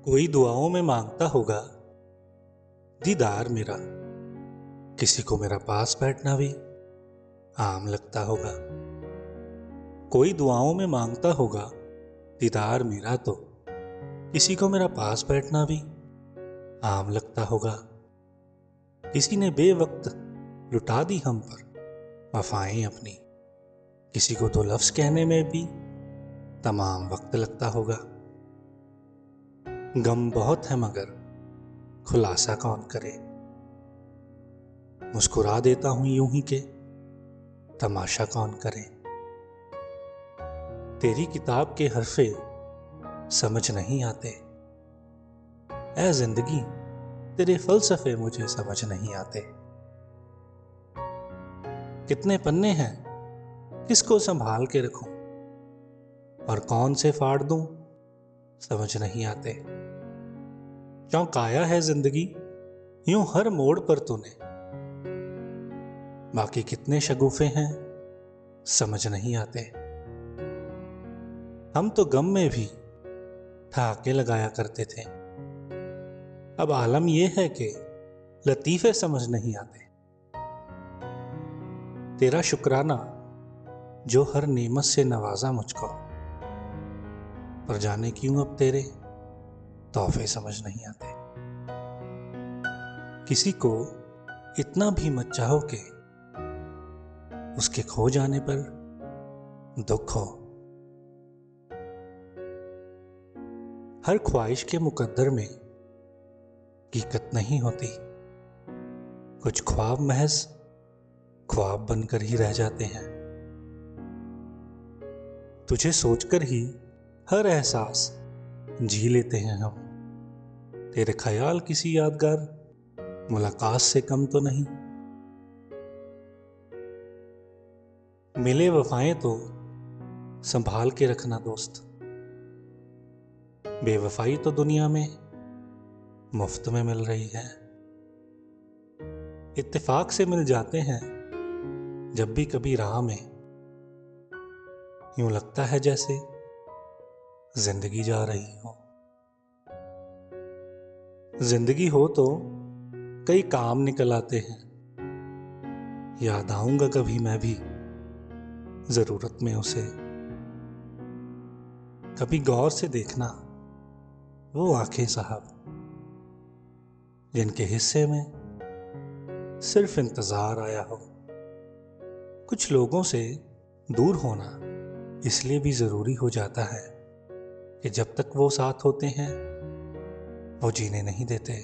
कोई दुआओं में मांगता होगा दीदार मेरा। किसी को मेरा पास बैठना भी आम लगता होगा। कोई दुआओं में मांगता होगा दीदार मेरा, तो किसी को मेरा पास बैठना भी आम लगता होगा। किसी ने बेवक्त लुटा दी हम पर वफाएं अपनी, किसी को तो लफ्ज कहने में भी तमाम वक्त लगता होगा। गम बहुत है मगर खुलासा कौन करे, मुस्कुरा देता हूं यूं ही के तमाशा कौन करे। तेरी किताब के हरफे समझ नहीं आते, ऐ जिंदगी तेरे फलसफे मुझे समझ नहीं आते। कितने पन्ने हैं किसको संभाल के रखूं, और कौन से फाड़ दूं समझ नहीं आते। चौंकाया है जिंदगी यूं हर मोड़ पर तूने, बाकी कितने शगुफे हैं समझ नहीं आते। हम तो गम में भी ठहाके लगाया करते थे, अब आलम यह है कि लतीफे समझ नहीं आते। तेरा शुक्राना जो हर नेमत से नवाजा मुझको, पर जाने क्यों अब तेरे तोहफे समझ नहीं आते। किसी को इतना भी मत चाहो कि उसके खो जाने पर दुख हो। हर ख्वाहिश के मुकद्दर में हकीकत नहीं होती, कुछ ख्वाब महज ख्वाब बनकर ही रह जाते हैं। तुझे सोचकर ही हर एहसास जी लेते हैं हम, तेरे ख्याल किसी यादगार मुलाकात से कम तो नहीं। मिले वफाएं तो संभाल के रखना दोस्त, बेवफाई तो दुनिया में मुफ्त में मिल रही है। इत्तेफाक से मिल जाते हैं जब भी कभी राह में, यूं लगता है जैसे जिंदगी जा रही हो। जिंदगी हो तो कई काम निकल आते हैं, याद आऊंगा कभी मैं भी जरूरत में उसे। कभी गौर से देखना वो आंखें साहब, जिनके हिस्से में सिर्फ इंतजार आया हो। कुछ लोगों से दूर होना इसलिए भी जरूरी हो जाता है कि जब तक वो साथ होते हैं वो जीने नहीं देते।